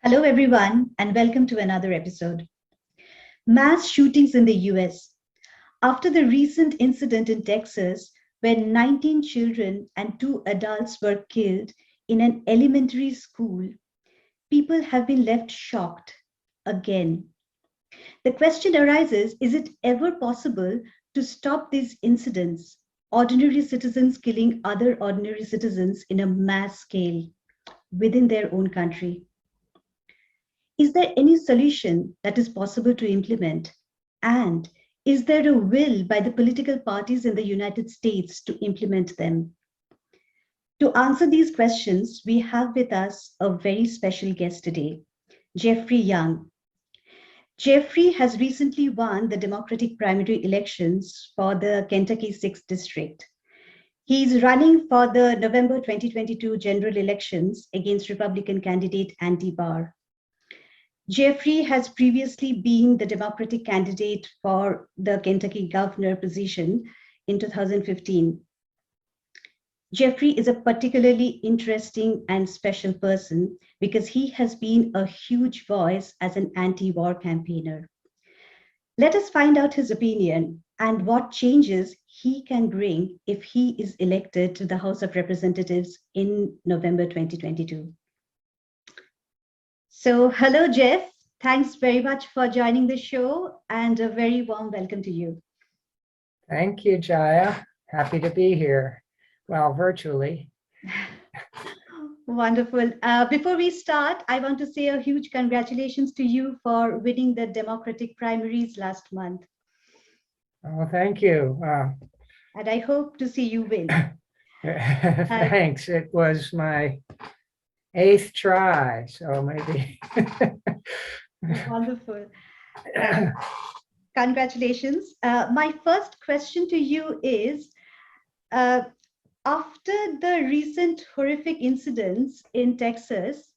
Hello, everyone, and welcome to another episode. Mass shootings in the US. After the recent incident in Texas, where 19 children and 2 adults were killed in an elementary school, people have been left shocked again. The question arises, is it ever possible to stop these incidents, ordinary citizens killing other ordinary citizens in a mass scale within their own country? Is there any solution that is possible to implement? And is there a will by the political parties in the United States to implement them? To answer these questions, we have with us a very special guest today, Geoffrey Young. Geoffrey has recently won the Democratic primary elections for the Kentucky 6th District. He's running for the November 2022 general elections against Republican candidate Andy Barr. Geoffrey has previously been the Democratic candidate for the Kentucky governor position in 2015. Geoffrey is a particularly interesting and special person because he has been a huge voice as an anti-war campaigner. Let us find out his opinion and what changes he can bring if he is elected to the House of Representatives in November 2022. So, hello, Jeff. Thanks very much for joining the show and a very warm welcome to you. Thank you, Jaya. Happy to be here. Well, virtually. Wonderful. Before we start, I want to say a huge congratulations to you for winning the Democratic primaries last month. Oh, thank you. And I hope to see you win. Thanks. It was my 8th try, so maybe. Wonderful. Congratulations. My first question to you is, after the recent horrific incidents in Texas,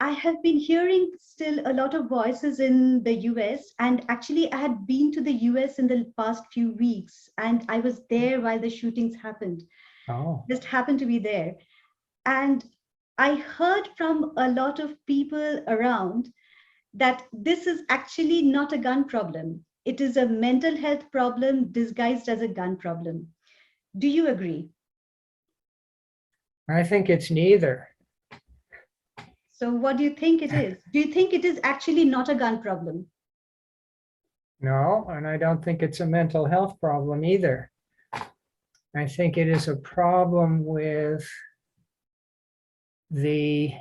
I have been hearing still a lot of voices in the US, and actually I had been to the US in the past few weeks, and I was there while the shootings happened. Oh. Just happened to be there. And I heard from a lot of people around that this is actually not a gun problem. It is a mental health problem disguised as a gun problem. Do you agree? I think it's neither. So what do you think it is? Do you think it is actually not a gun problem? No, and I don't think it's a mental health problem either. I think it is a problem with the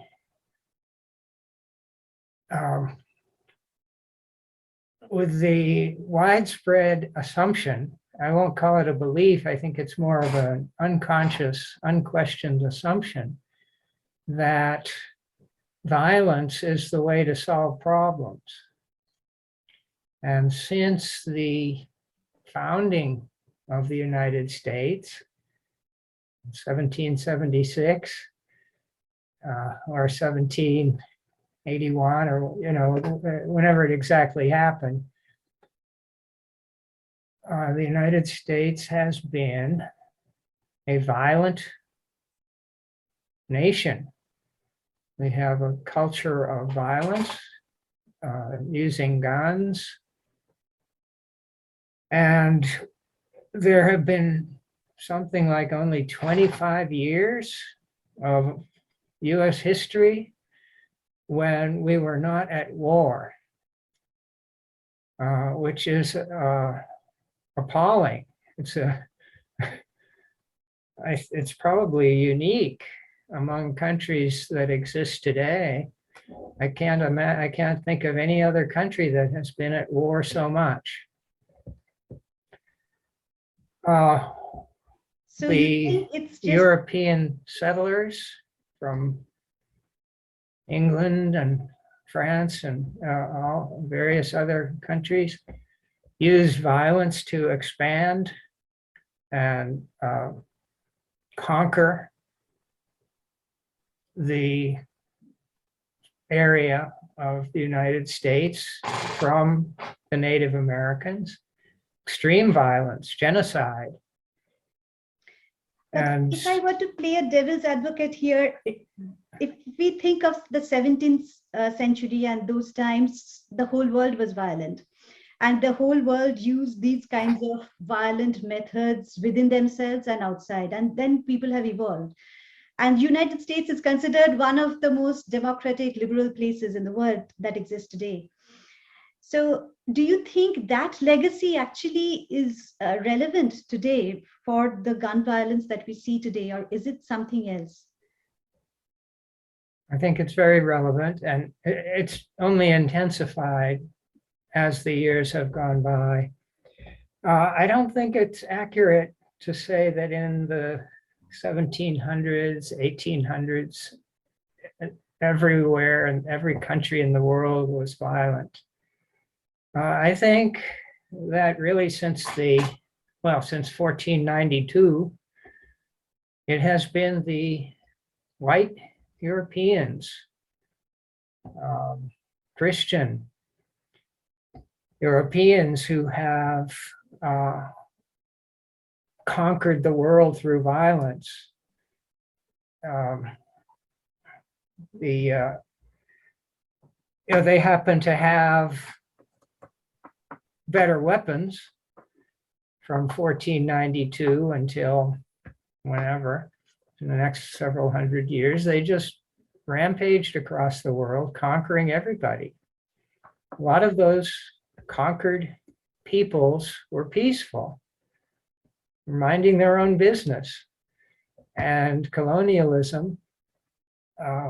widespread assumption. I won't call it a belief. I think it's more of an unconscious, unquestioned assumption that violence is the way to solve problems. And since the founding of the United States, 1776 or 1781, or whenever it exactly happened, the United States has been a violent nation. We have a culture of violence, using guns, and there have been something like only 25 years of US history when we were not at war, which is appalling. It's probably unique among countries that exist today. I can't think of any other country that has been at war so much. So the you think it's just European settlers from England and France and all various other countries used violence to expand and conquer the area of the United States from the Native Americans, extreme violence, genocide. But And if I were to play a devil's advocate here, if we think of the 17th century and those times, the whole world was violent. And the whole world used these kinds of violent methods within themselves and outside. And then people have evolved. And United States is considered one of the most democratic, liberal places in the world that exists today. So, do you think that legacy actually is relevant today for the gun violence that we see today, or is it something else? I think it's very relevant, and it's only intensified as the years have gone by. I don't think it's accurate to say that in the 1700s, 1800s, everywhere and every country in the world was violent. I think that really since 1492, it has been the white Europeans, Christian Europeans who have conquered the world through violence. They happen to have better weapons from 1492 until whenever, in the next several hundred years. They just rampaged across the world, conquering everybody. A lot of those conquered peoples were peaceful, minding their own business. And colonialism,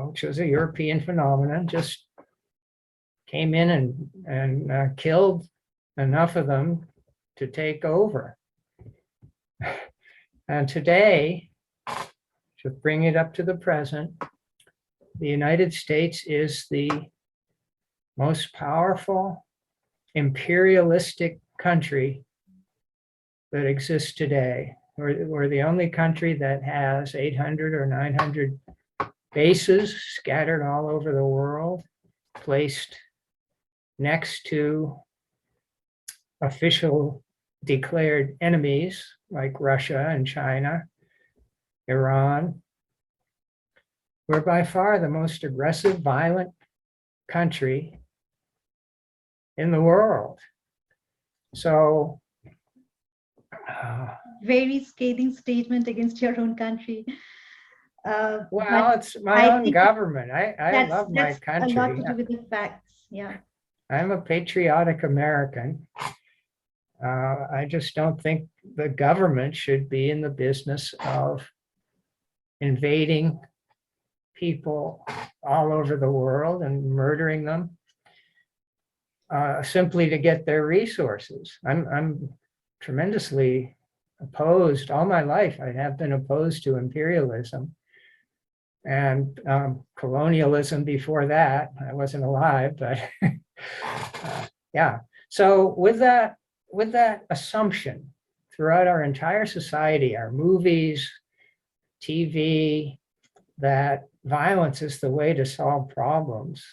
which was a European phenomenon, just came in and killed enough of them to take over. And today, to bring it up to the present, the United States is the most powerful imperialistic country that exists today. We're the only country that has 800 or 900 bases scattered all over the world, placed next to official declared enemies like Russia and China, Iran. We're by far the most aggressive, violent country in the world. So, very scathing statement against your own country. well, it's my I own think government. I love my that's a lot country. to do with the facts. Yeah. I'm a patriotic American. I just don't think the government should be in the business of invading people all over the world and murdering them simply to get their resources. I'm tremendously opposed. All my life, I have been opposed to imperialism and colonialism before that. I wasn't alive, but yeah. So with that assumption throughout our entire society, our movies, TV, that violence is the way to solve problems,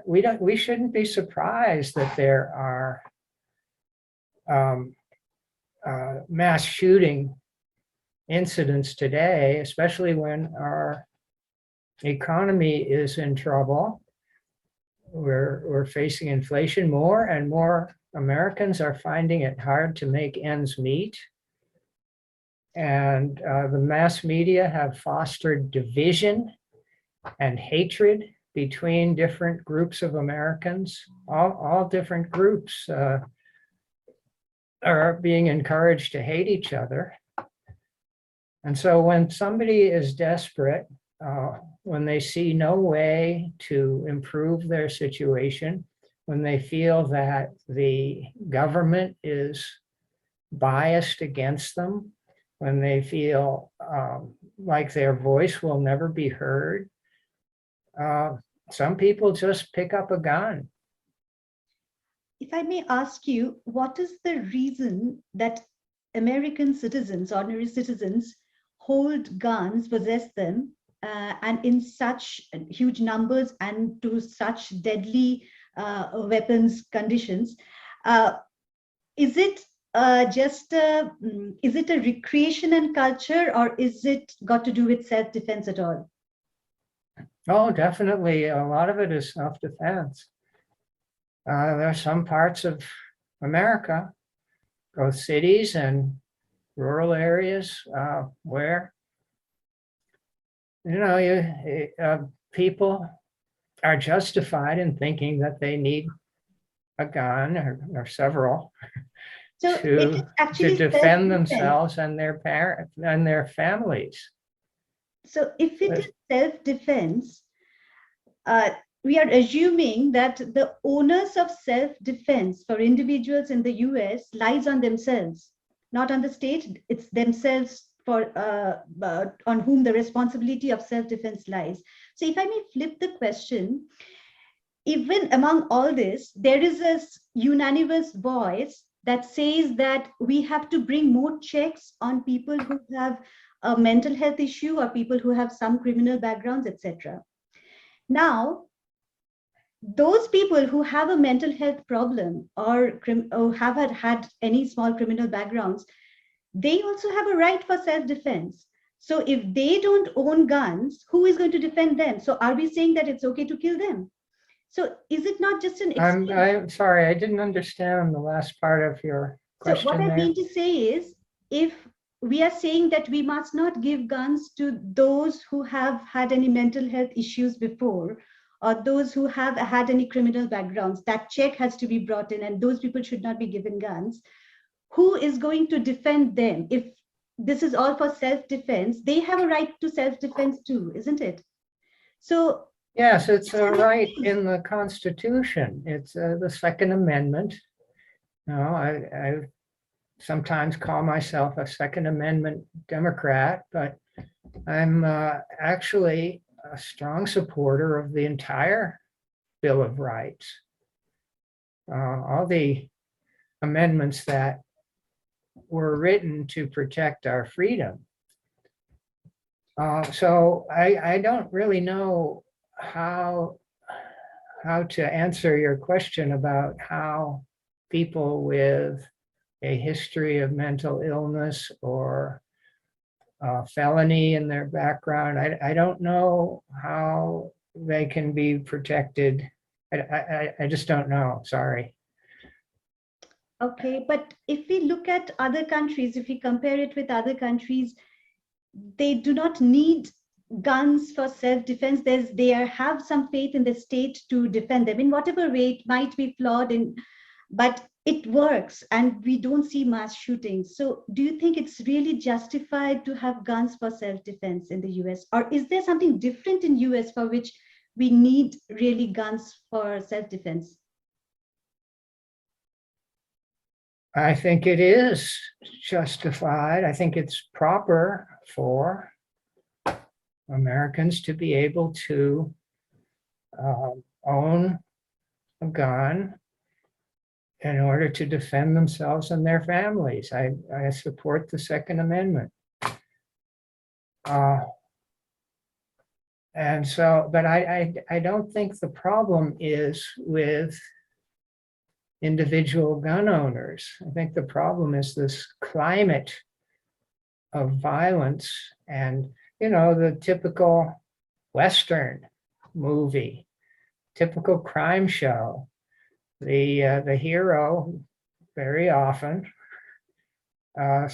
we shouldn't be surprised that there are mass shooting incidents today, especially when our economy is in trouble. We're facing inflation. More and more Americans are finding it hard to make ends meet. And the mass media have fostered division and hatred between different groups of Americans. All different groups are being encouraged to hate each other. And so when somebody is desperate, when they see no way to improve their situation, when they feel that the government is biased against them, when they feel like their voice will never be heard, some people just pick up a gun. If I may ask you, what is the reason that American citizens, ordinary citizens, hold guns, possess them, and in such huge numbers and to such deadly weapons conditions? Is it is it a recreation and culture, or is it got to do with self-defense at all? Oh, definitely. A lot of it is self-defense. There are some parts of America, both cities and rural areas, where, people are justified in thinking that they need a gun or several So it is to actually defend self-defense. themselves and their parents and their families. So if it But is self-defense, uh, we are assuming that the onus of self-defense for individuals in the US lies on themselves, not on the state. It's themselves on whom the responsibility of self-defense lies. So if I may flip the question, even among all this, there is a unanimous voice that says that we have to bring more checks on people who have a mental health issue or people who have some criminal backgrounds, etc. Now, those people who have a mental health problem or have had any small criminal backgrounds, they also have a right for self-defense. So if they don't own guns, who is going to defend them? So are we saying that it's okay to kill them? So is it not just an excuse? I'm sorry, I didn't understand the last part of your So what question I there. mean to say is, if we are saying that we must not give guns to those who have had any mental health issues before, or those who have had any criminal backgrounds, that check has to be brought in, and those people should not be given guns. Who is going to defend them? If this is all for self-defense, they have a right to self-defense too, isn't it? So Yes, it's it's a an right excuse. in the Constitution. It's the Second Amendment. I sometimes call myself a Second Amendment Democrat, but I'm actually a strong supporter of the entire Bill of Rights. All the amendments that were written to protect our freedom. So I don't really know how to answer your question about how people with a history of mental illness or felony in their background. I don't know how they can be protected. I just don't know. Sorry. Okay, but if we look at other countries, if we compare it with other countries, they do not need guns for self-defense. Have some faith in the state to defend them in whatever way it might be flawed in, but it works, and we don't see mass shootings. So do you think it's really justified to have guns for self-defense in the US, or is there something different in US for which we need really guns for self-defense? I think it is justified. I think it's proper for Americans to be able to own a gun in order to defend themselves and their families. I support the Second Amendment. Uh, and so, but I don't think the problem is with individual gun owners. I think the problem is this climate of violence and, the typical Western movie, typical crime show. The hero very often uh,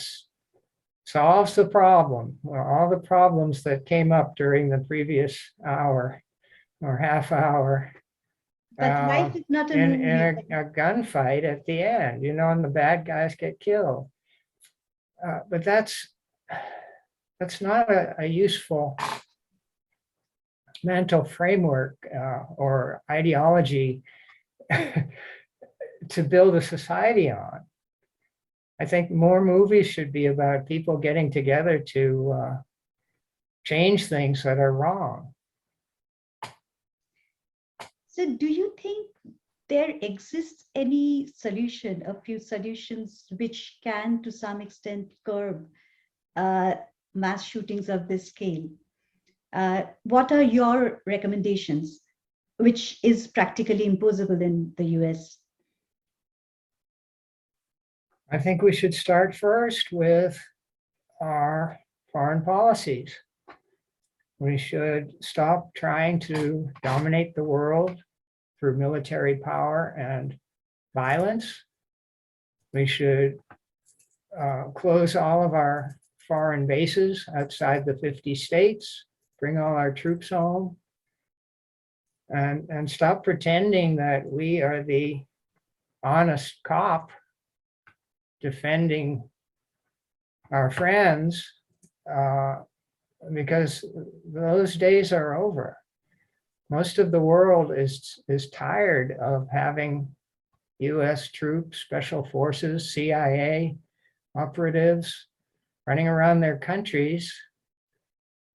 solves the problem, or all the problems that came up during the previous hour or half hour, But life is not a in movie. a gunfight at the end, and the bad guys get killed. But that's not a useful mental framework or ideology to build a society on. I think more movies should be about people getting together to change things that are wrong. So do you think there exists any solution, a few solutions which can to some extent curb uh, mass shootings of this scale? What are your recommendations, which is practically impossible in the US? I think we should start first with our foreign policies. We should stop trying to dominate the world through military power and violence. We should close all of our foreign bases outside the 50 states, bring all our troops home, and stop pretending that we are the honest cop defending our friends, because those days are over. Most of the world is tired of having US troops, special forces, CIA operatives running around their countries,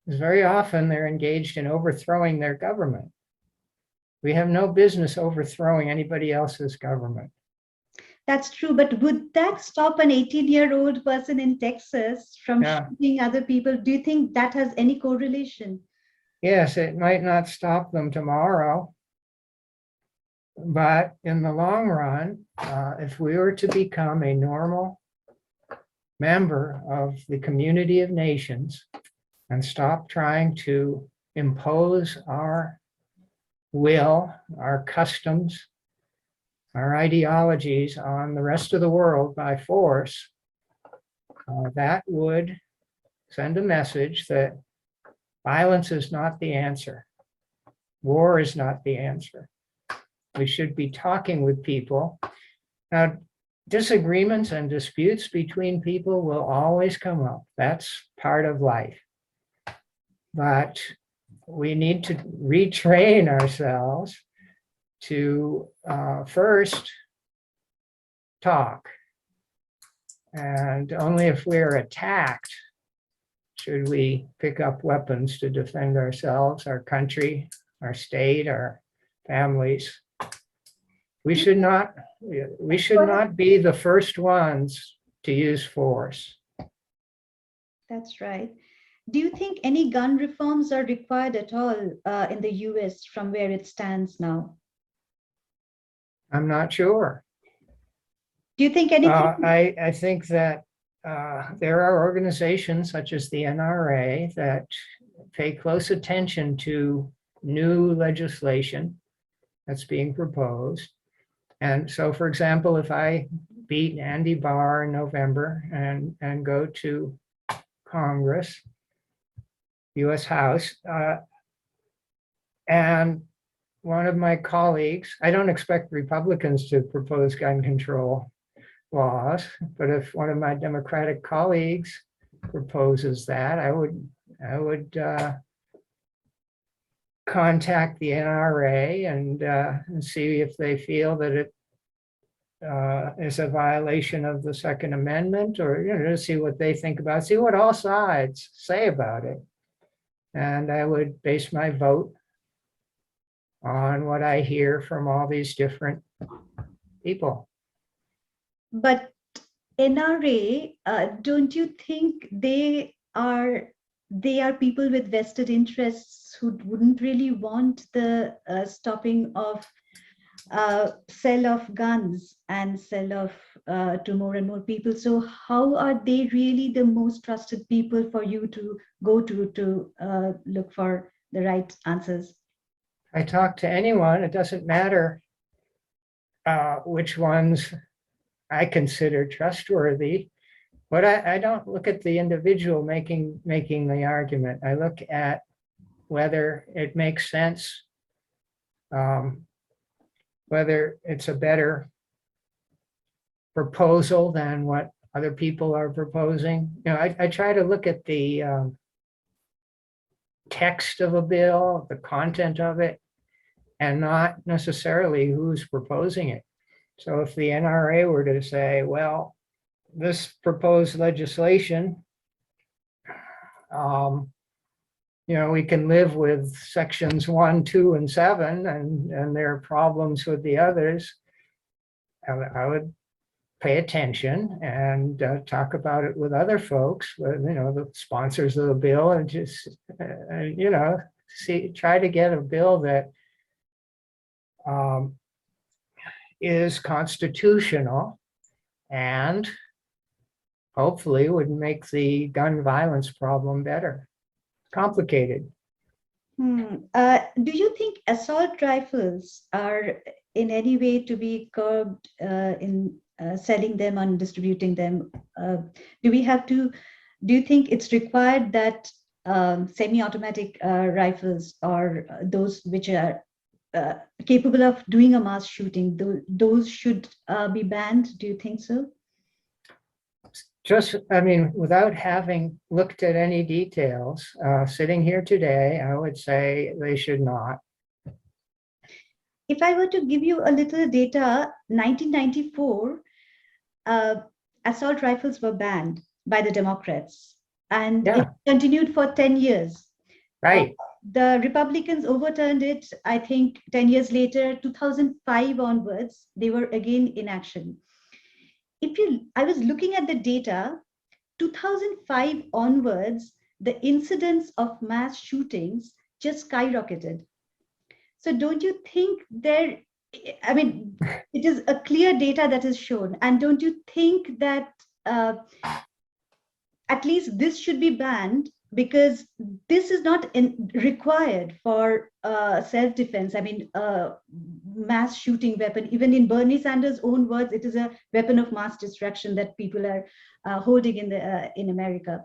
because very often they're engaged in overthrowing their government. We have no business overthrowing anybody else's government. That's true, but would that stop an 18-year-old person in Texas from shooting other people? Do you think that has any correlation? Yes, it might not stop them tomorrow, but in the long run, if we were to become a normal member of the community of nations and stop trying to impose our will, our customs, our ideologies on the rest of the world by force, that would send a message that violence is not the answer. War is not the answer. We should be talking with people. Now, disagreements and disputes between people will always come up. That's part of life. But we need to retrain ourselves to first talk. And only if we're attacked should we pick up weapons to defend ourselves, our country, our state, our families. We should not be the first ones to use force. That's right. Do you think any gun reforms are required at all in the US from where it stands now? I'm not sure. Do you think anything? I think that there are organizations such as the NRA that pay close attention to new legislation that's being proposed. And so, for example, if I beat Andy Barr in November and go to Congress, US House, and one of my colleagues, I don't expect Republicans to propose gun control laws, but if one of my Democratic colleagues proposes that, I would contact the NRA and see if they feel that it is a violation of the Second Amendment, or to see what they think about it, see what all sides say about it. And I would base my vote on what I hear from all these different people. But NRA, don't you think they are people with vested interests who wouldn't really want the stopping of sale of guns and sell of to more and more people? So how are they really the most trusted people for you to go to look for the right answers? I talk to anyone, it doesn't matter which ones I consider trustworthy, but I don't look at the individual making the argument. I look at whether it makes sense, whether it's a better proposal than what other people are proposing. I try to look at the text of a bill, the content of it, and not necessarily who's proposing it. So if the NRA were to say, well, this proposed legislation, we can live with sections 1, 2, and 7, and there are problems with the others, I would pay attention and talk about it with other folks, the sponsors of the bill, and just, try to get a bill that is constitutional and hopefully would make the gun violence problem better. Complicated. Do you think assault rifles are in any way to be curbed in selling them and distributing them? Do we have to? Do you think it's required that semi-automatic rifles or those which are uh, capable of doing a mass shooting, those should be banned? Do you think so? Just, I mean, without having looked at any details, sitting here today, I would say they should not. If I were to give you a little data, 1994, uh, assault rifles were banned by the Democrats, and it Yeah, continued for 10 years. Uh, right. the Republicans overturned it, I think, 10 years later, 2005 onwards, they were again in action. I was looking at the data, 2005 onwards, the incidence of mass shootings just skyrocketed. So don't you think there, I mean, it is a clear data that is shown. And don't you think that uh, at least this should be banned because this is not required for self-defense. I mean, mass shooting weapon, even in Bernie Sanders' own words, it is a weapon of mass destruction that people are holding in America.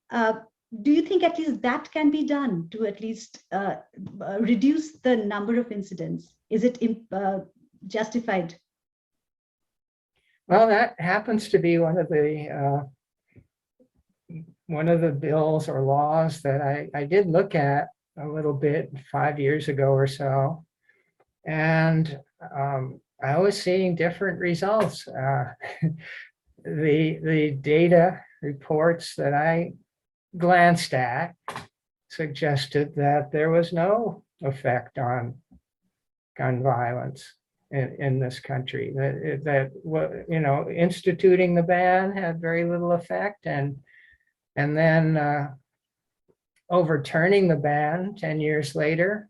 Uh, do you think at least that can be done to at least reduce the number of incidents? Is it justified? Well, that happens to be one of the bills or laws that I did look at a little bit 5 years ago or so. And I was seeing different results. The data reports that I glanced at suggested that there was no effect on gun violence in this country. Instituting the ban had very little effect, and then overturning the ban 10 years later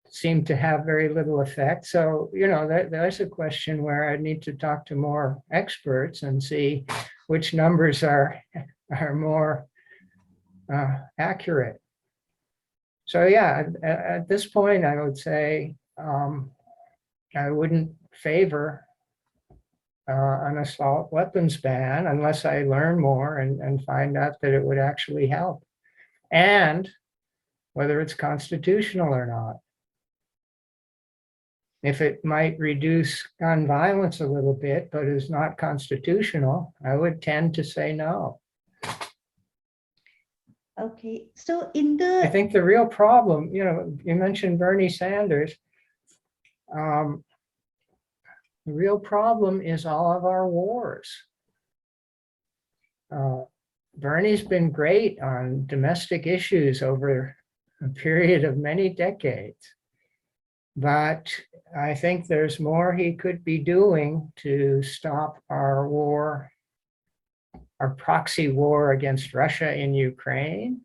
seemed to have very little effect. So, there's a question where I need to talk to more experts and see which numbers are more accurate. So yeah, at this point, I would say I wouldn't favor an assault weapons ban unless I learn more and find out that it would actually help, and whether it's constitutional or not. If it might reduce gun violence a little bit, but is not constitutional, I would tend to say no. Okay, so in I the think the real problem, you mentioned Bernie Sanders. The real problem is all of our wars. Bernie's been great on domestic issues over a period of many decades, but I think there's more he could be doing to stop our war, our proxy war against Russia in Ukraine,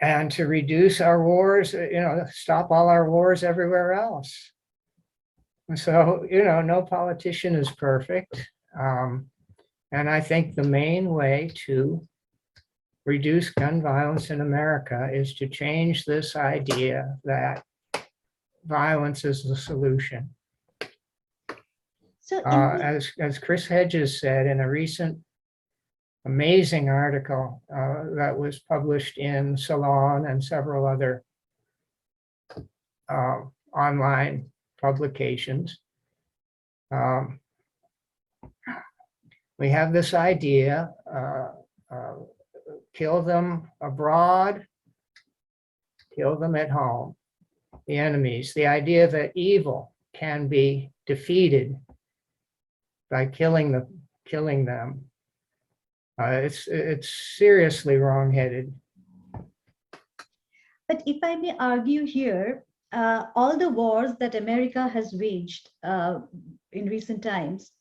and to reduce our wars, stop all our wars everywhere else. So, no politician is perfect. And I think the main way to reduce gun violence in America is to change this idea that violence is the solution. so As Chris Hedges said in a recent amazing article that was published in Salon and several other online publications, we have this idea, kill them abroad, kill them at home, the enemies, the idea that evil can be defeated by killing them. It's seriously wrong-headed. but if I may argue here, all the wars that America has waged in recent times,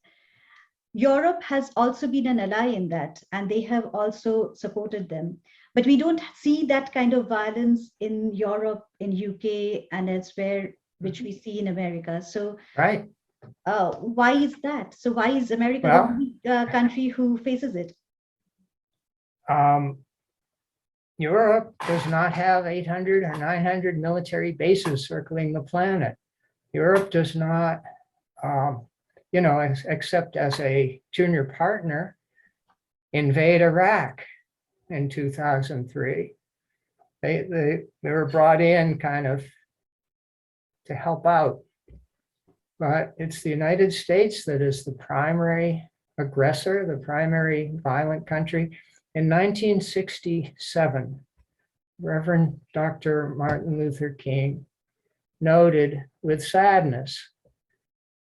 Europe has also been an ally in that, and they have also supported them. But we don't see that kind of violence in Europe, in UK, and elsewhere, which we see in America. So, Right. why is that? So, why is America the Well, only country who faces it? um, Europe does not have 800 or 900 military bases circling the planet. Europe does not, except as a junior partner, invade Iraq in 2003. They were brought in kind of to help out. But it's the United States that is the primary aggressor, the primary violent country. In 1967, Reverend Dr. Martin Luther King noted with sadness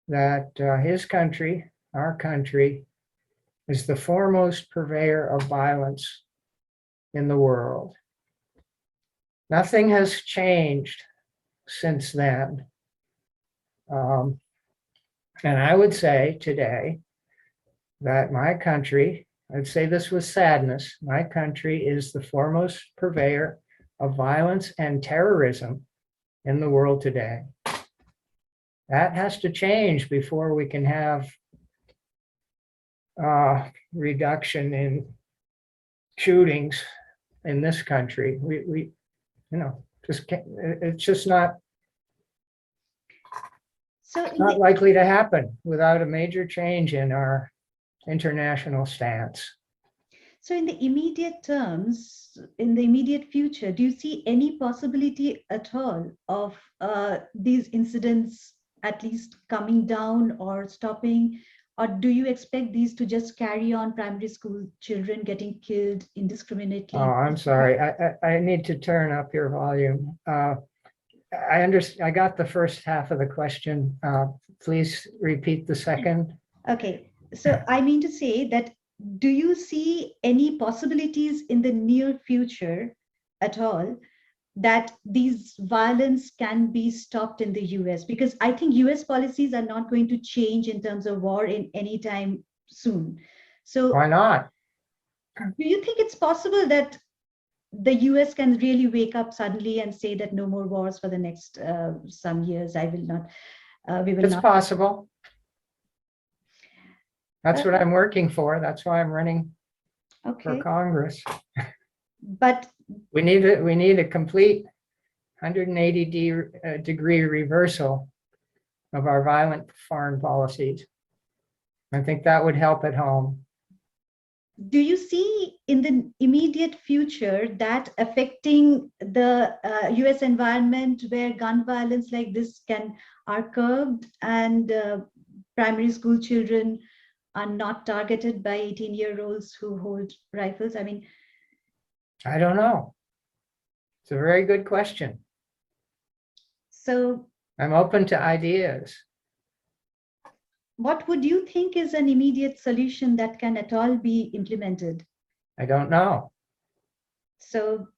that his country, our country, is the foremost purveyor of violence in the world. Nothing has changed since then. And I would say today that my country, I'd say this with sadness, my country is the foremost purveyor of violence and terrorism in the world today. That has to change before we can have reduction in shootings in this country. We just can't, it's just not likely to happen without a major change in our international stance. So in the immediate terms, in the immediate future, do you see any possibility at all of these incidents at least coming down or stopping? Or do you expect these to just carry on, primary school children getting killed indiscriminately? Oh, I'm sorry. I need to turn up your volume. I got the first half of the question. Please repeat the second. Okay. So I mean to say that, do you see any possibilities in the near future at all that these violence can be stopped in the US? Because I think US policies are not going to change in terms of war in any time soon. So why not? Do you think it's possible that the US can really wake up suddenly and say that no more wars for the next some years? We will it's not. Possible. That's what I'm working for. That's why I'm running for Congress. But we need a complete 180-degree reversal of our violent foreign policies. I think that would help at home. Do you see in the immediate future that affecting the US environment where gun violence like this are curbed and primary school children are not targeted by 18-year-olds who hold rifles? I mean, I don't know. It's a very good question. So I'm open to ideas. What would you think is an immediate solution that can at all be implemented? I don't know. So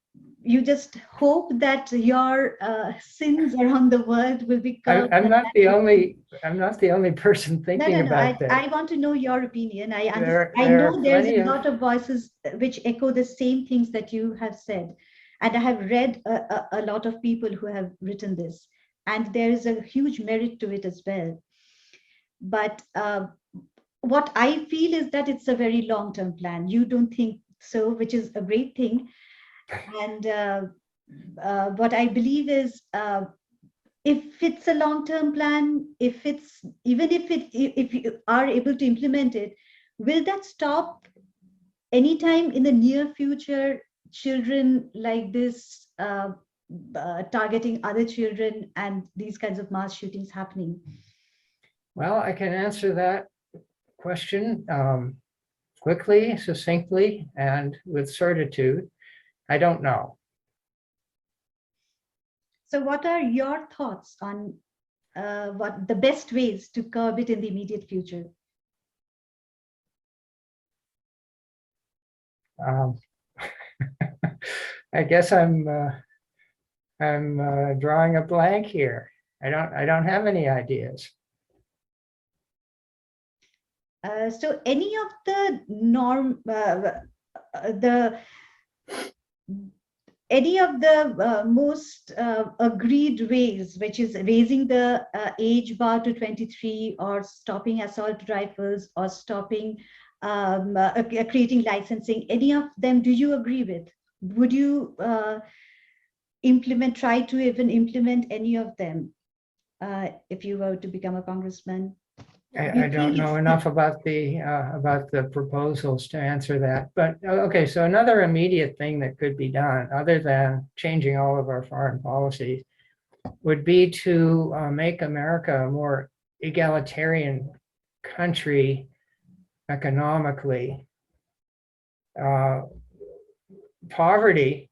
you just hope that your sins around the world will be curbed. I'm not the only person thinking about that. I want to know your opinion. I know there's a lot of voices which echo the same things that you have said. And I have read a lot of people who have written this. And there is a huge merit to it as well. But what I feel is that it's a very long-term plan. You don't think so, which is a great thing. And what I believe is, if it's a long-term plan, if you are able to implement it, will that stop anytime in the near future children like this targeting other children and these kinds of mass shootings happening? Well, I can answer that question quickly, succinctly, and with certitude. I don't know. So what are your thoughts on what the best ways to curb it in the immediate future? I guess I'm drawing a blank here. I don't have any ideas. So any of the most agreed ways, which is raising the age bar to 23, or stopping assault rifles, or stopping creating licensing, any of them do you agree with? would you try to even implement any of them if you were to become a congressman? I don't know enough about the proposals to answer that, but okay. So another immediate thing that could be done, other than changing all of our foreign policies, would be to make America a more egalitarian country economically. Poverty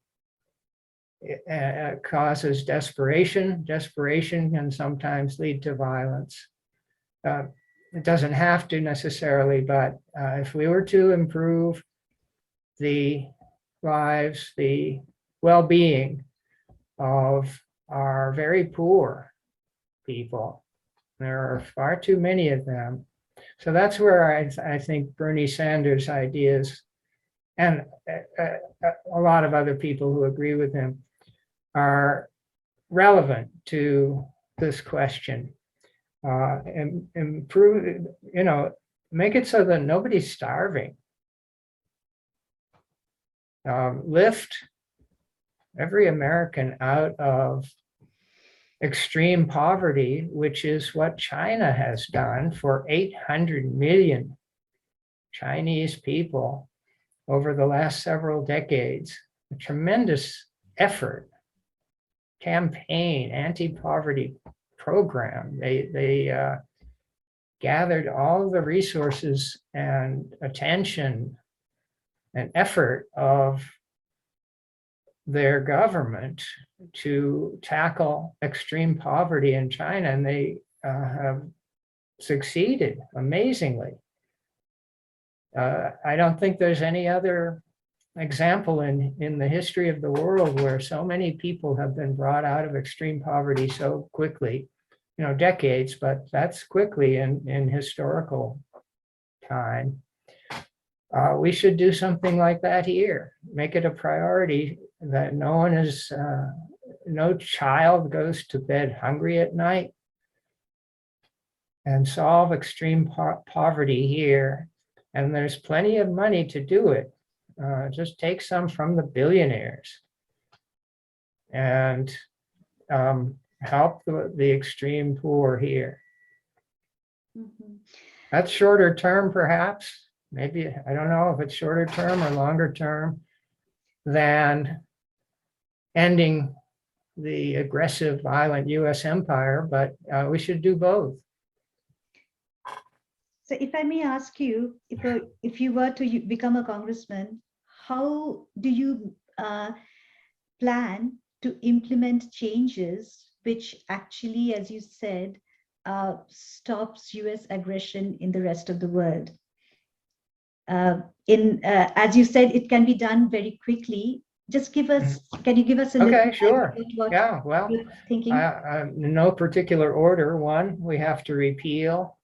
causes desperation. Desperation can sometimes lead to violence. It doesn't have to necessarily, but if we were to improve the lives, the well-being of our very poor people, there are far too many of them. So that's where I think Bernie Sanders' ideas, and a lot of other people who agree with him, are relevant to this question. And improve, make it so that nobody's starving. Lift every American out of extreme poverty, which is what China has done for 800 million Chinese people over the last several decades. A tremendous effort, campaign, anti-poverty program. They gathered all the resources and attention and effort of their government to tackle extreme poverty in China, and they have succeeded amazingly. I don't think there's any other example in the history of the world where so many people have been brought out of extreme poverty so quickly. Decades, but that's quickly in historical time. We should do something like that here. Make it a priority that no child goes to bed hungry at night, and solve extreme poverty here. And there's plenty of money to do it. Just take some from the billionaires and help the extreme poor here. Mm-hmm. That's shorter term, perhaps. Maybe, I don't know if it's shorter term or longer term than ending the aggressive, violent US empire, but we should do both. So if I may ask you, if you were to become a congressman, how do you plan to implement changes which actually, as you said, stops US aggression in the rest of the world? As you said, it can be done very quickly. Just can you give us a little Okay, sure. Yeah, well, you're thinking? in no particular order. One, we have to repeal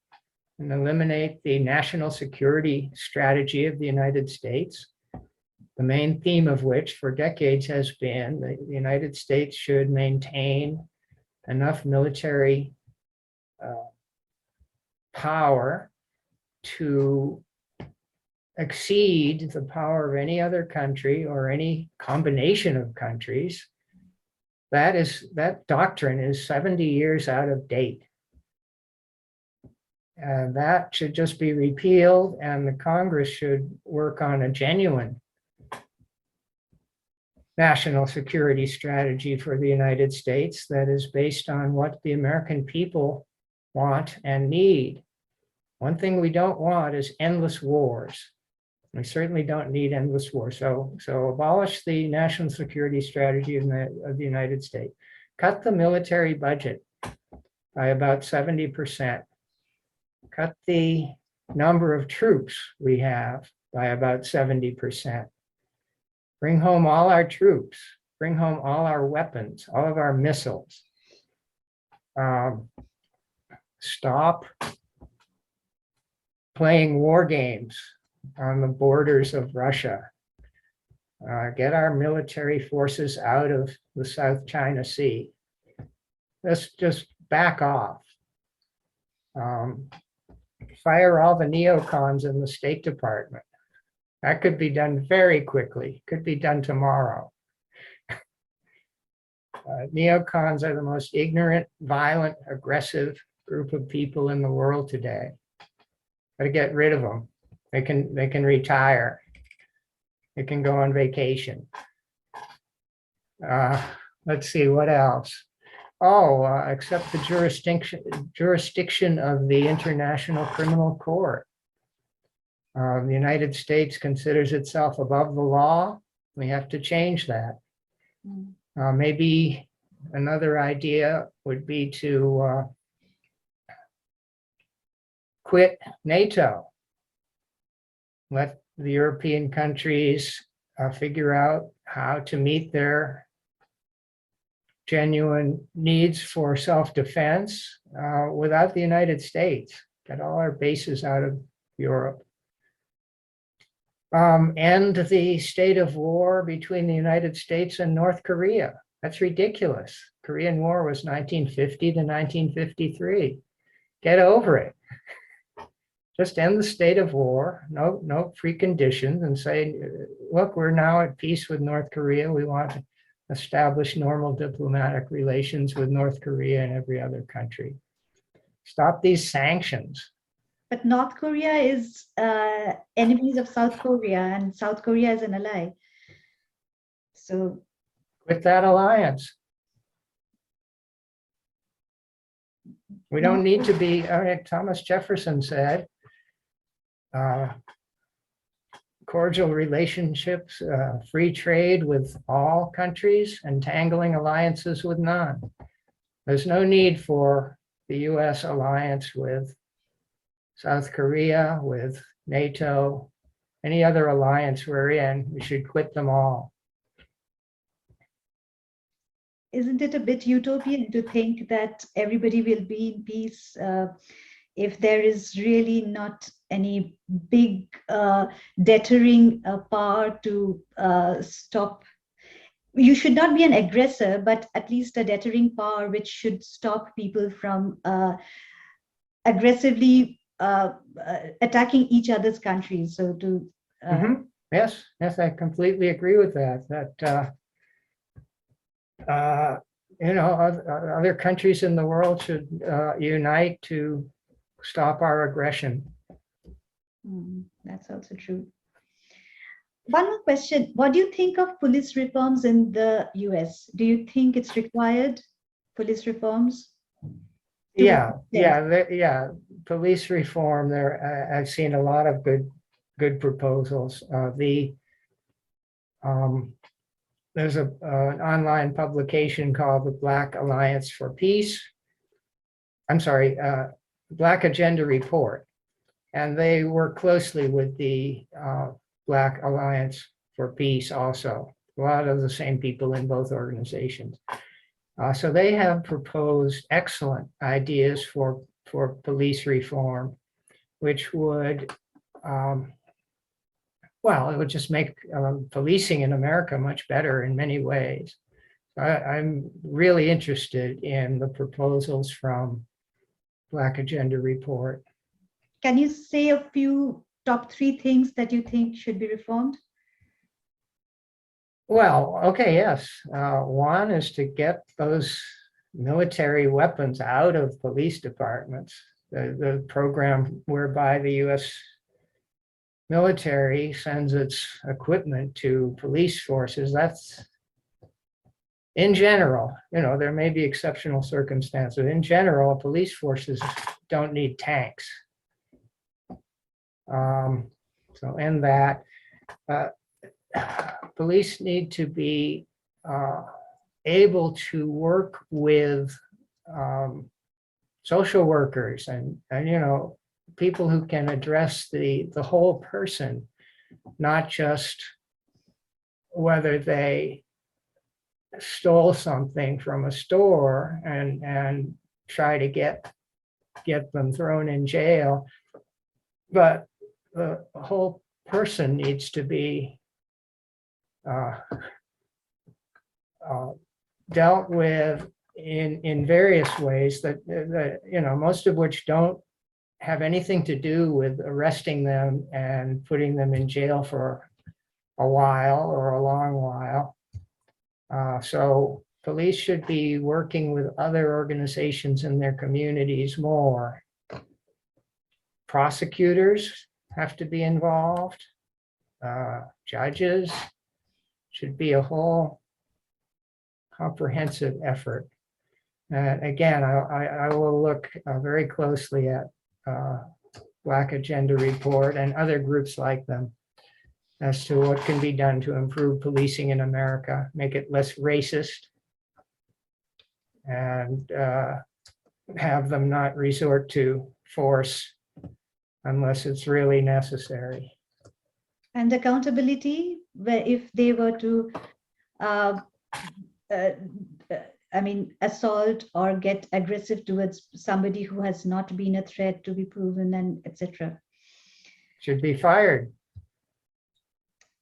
and eliminate the national security strategy of the United States, the main theme of which for decades has been that the United States should maintain enough military power to exceed the power of any other country or any combination of countries. That doctrine is 70 years out of date. And that should just be repealed, and the Congress should work on a genuine national security strategy for the United States that is based on what the American people want and need. One thing we don't want is endless wars. We certainly don't need endless wars. So abolish the national security strategy of the United States. Cut the military budget by about 70%. Cut the number of troops we have by about 70%. Bring home all our troops. Bring home all our weapons, all of our missiles. Stop playing war games on the borders of Russia. Get our military forces out of the South China Sea. Let's just back off. Fire all the neocons in the State Department. That could be done very quickly, could be done tomorrow. Neocons are the most ignorant, violent, aggressive group of people in the world today. Got to get rid of them. They can retire. They can go on vacation. Let's see, what else? Oh, accept the jurisdiction of the International Criminal Court. The United States considers itself above the law. We have to change that. Maybe another idea would be to quit NATO. Let the European countries figure out how to meet their genuine needs for self-defense without the United States. Get all our bases out of Europe. End the state of war between the United States and North Korea. That's ridiculous. Korean War was 1950 to 1953. Get over it. Just end the state of war, no preconditions, and say, look, we're now at peace with North Korea. We want to establish normal diplomatic relations with North Korea and every other country. Stop these sanctions. But North Korea is enemies of South Korea, and South Korea is an ally. So quit that alliance. We don't need to be, Thomas Jefferson said, cordial relationships, free trade with all countries, entangling alliances with none. There's no need for the US alliance with South Korea, with NATO, any other alliance we're in. We should quit them all. Isn't it a bit utopian to think that everybody will be in peace if there is really not any big deterring power to stop? You should not be an aggressor, but at least a deterring power which should stop people from aggressively attacking each other's countries. So to yes, I completely agree with that. Other countries in the world should unite to stop our aggression. That's also true. One more question. What do you think of police reforms in the US? Do you think it's required, police reforms? Yeah. Police reform. I've seen a lot of good proposals. There's an online publication called the Black Alliance for Peace. Black Agenda Report, and they work closely with the Black Alliance for Peace also. A lot of the same people in both organizations. So they have proposed excellent ideas for police reform, which would, it would just make policing in America much better in many ways. I'm really interested in the proposals from Black Agenda Report. Can you say a few top 3 things that you think should be reformed? Well, okay, yes. One is to get those military weapons out of police departments. The program whereby the US military sends its equipment to police forces, that's, in general, there may be exceptional circumstances. In general, police forces don't need tanks. So in that, police need to be able to work with social workers and people who can address the whole person, not just whether they stole something from a store and try to get them thrown in jail, but the whole person needs to be dealt with in various ways that most of which don't have anything to do with arresting them and putting them in jail for a while or a long while. So police should be working with other organizations in their communities more. Prosecutors have to be involved. Judges should be a whole comprehensive effort. Again, I will look very closely at Black Agenda Report and other groups like them as to what can be done to improve policing in America, make it less racist, and have them not resort to force unless it's really necessary. And accountability, where if they were to, uh, uh, assault or get aggressive towards somebody who has not been a threat to be proven, and etc. Should be fired.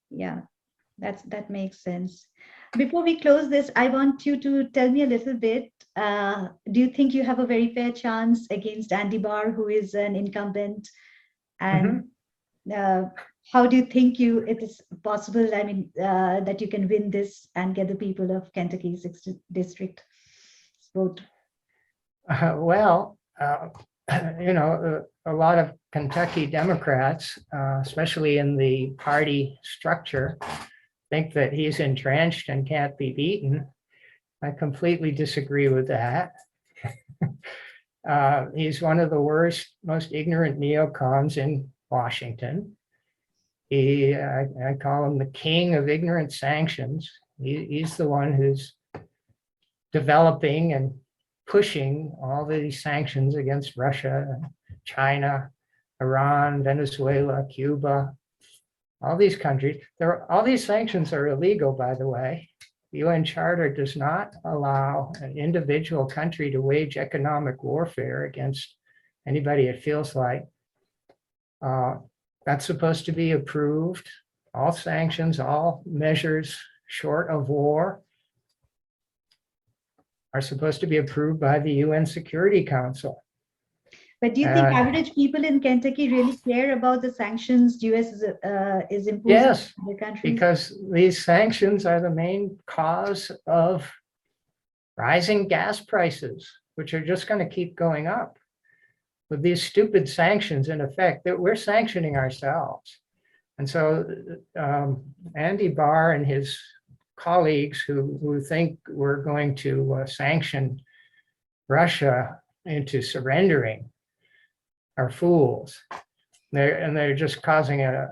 Yeah, that makes sense. Before we close this, I want you to tell me a little bit. Do you think you have a very fair chance against Andy Barr, who is an incumbent? And how do you think it is possible, that you can win this and get the people of Kentucky 6th District vote? A lot of Kentucky Democrats, especially in the party structure, think that he's entrenched and can't be beaten. I completely disagree with that. He's one of the worst, most ignorant neocons in Washington. I call him the king of ignorant sanctions. He's the one who's developing and pushing all these sanctions against Russia, China, Iran, Venezuela, Cuba, all these countries. All these sanctions are illegal, by the way. The UN Charter does not allow an individual country to wage economic warfare against anybody it feels like. That's supposed to be approved. All sanctions, all measures short of war are supposed to be approved by the UN Security Council. But do you think average people in Kentucky really care about the sanctions the US is imposing yes, on the country? Because these sanctions are the main cause of rising gas prices, which are just going to keep going up. With these stupid sanctions in effect, that we're sanctioning ourselves. And so Andy Barr and his colleagues who think we're going to sanction Russia into surrendering are fools. They're just causing a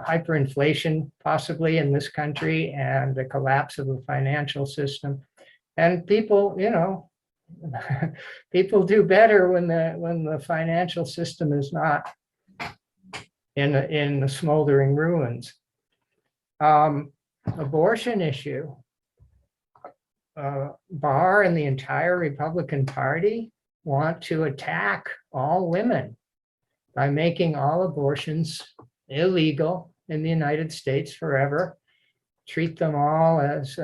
hyperinflation possibly in this country and the collapse of the financial system. And people, people do better when the financial system is not in the smoldering ruins. Abortion issue. Barr and the entire Republican Party want to attack all women by making all abortions illegal in the United States forever. Treat them all as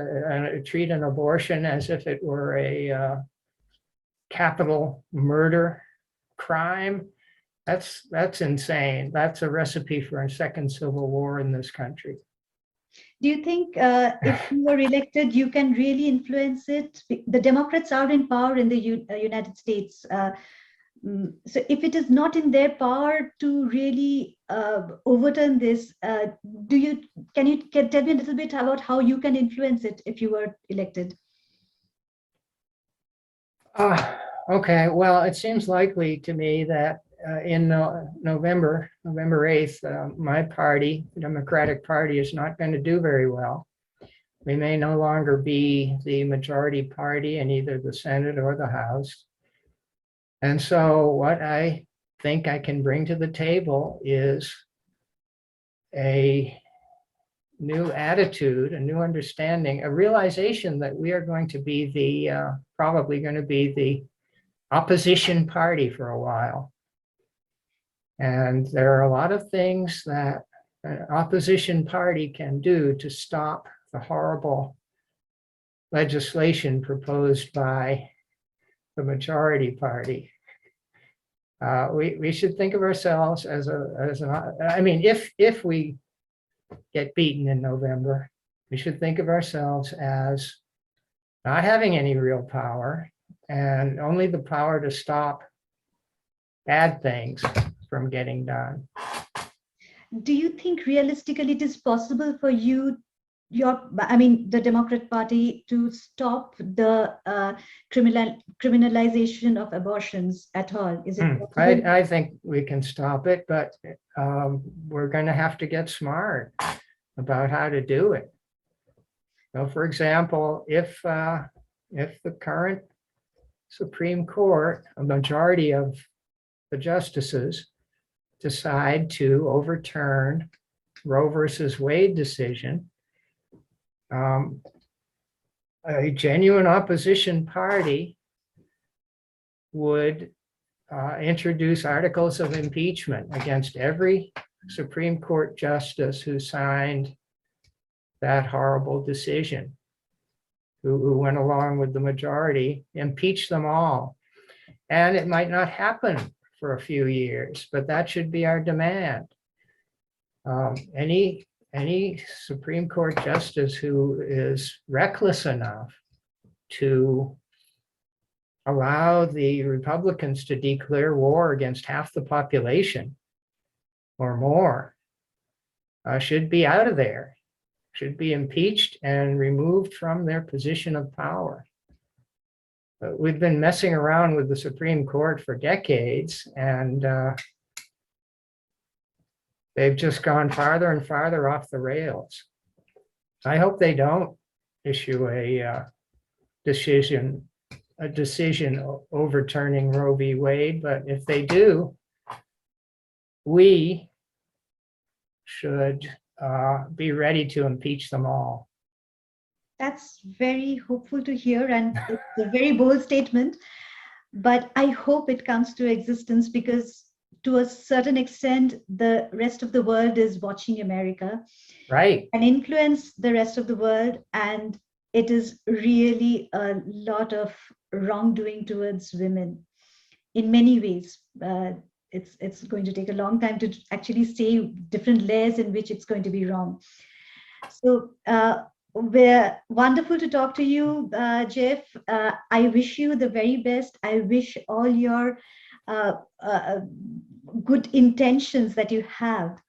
treat an abortion as if it were a capital murder crime. That's insane. That's a recipe for a second civil war in this country. Do you think if you were elected, you can really influence it? The Democrats are in power in the United States. So if it is not in their power to really overturn this, can you tell me a little bit about how you can influence it if you were elected? Okay, well, it seems likely to me that in November 8th, my party, the Democratic Party, is not going to do very well. We may no longer be the majority party in either the Senate or the House. And so what I think I can bring to the table is a new attitude, a new understanding, a realization that we are going to be probably going to be the opposition party for a while. And there are a lot of things that an opposition party can do to stop the horrible legislation proposed by the majority party. We should think of ourselves as I mean, if we get beaten in November, we should think of ourselves as not having any real power and only the power to stop bad things from getting done. Do you think realistically it is possible for you, the Democrat Party, to stop the criminalization of abortions at all? Is it possible? I think we can stop it, but we're going to have to get smart about how to do it. So, for example, if the current Supreme Court, a majority of the justices, decide to overturn Roe versus Wade decision, a genuine opposition party would introduce articles of impeachment against every Supreme Court justice who signed that horrible decision, who went along with the majority, impeach them all. And it might not happen for a few years, but that should be our demand. Any Supreme Court justice who is reckless enough to allow the Republicans to declare war against half the population or more should be out of there, should be impeached and removed from their position of power. We've been messing around with the Supreme Court for decades, and they've just gone farther and farther off the rails. I hope they don't issue a decision overturning Roe v. Wade, but if they do, we should be ready to impeach them all. That's very hopeful to hear, and it's a very bold statement, but I hope it comes to existence, because to a certain extent, the rest of the world is watching America, right, and influence the rest of the world. And it is really a lot of wrongdoing towards women in many ways. It's going to take a long time to actually say different layers in which it's going to be wrong. So we're wonderful to talk to you, Jeff. I wish you the very best. I wish all your good intentions that you have,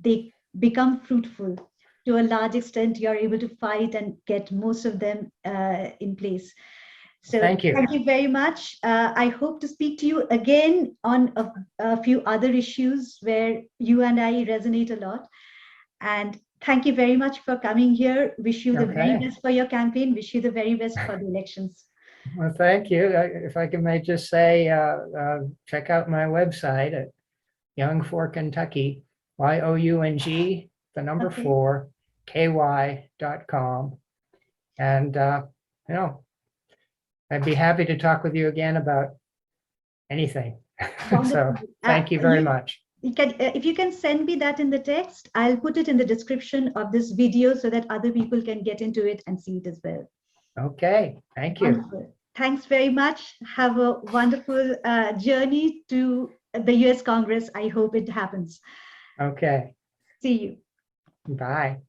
they become fruitful. To a large extent, you're able to fight and get most of them in place. So thank you. Thank you very much. I hope to speak to you again on a few other issues where you and I resonate a lot. And thank you very much for coming here. Wish you the very best for your campaign. Wish you the very best for the elections. Well, thank you. If I may just say, check out my website at Young for Kentucky, YOUNG, the number 4, KY.com. And, I'd be happy to talk with you again about anything. So thank you very much. If you can send me that in the text, I'll put it in the description of this video so that other people can get into it and see it as well. Okay, thank you. Wonderful. Thanks very much. Have a wonderful journey to the US Congress. I hope it happens. Okay. See you. Bye.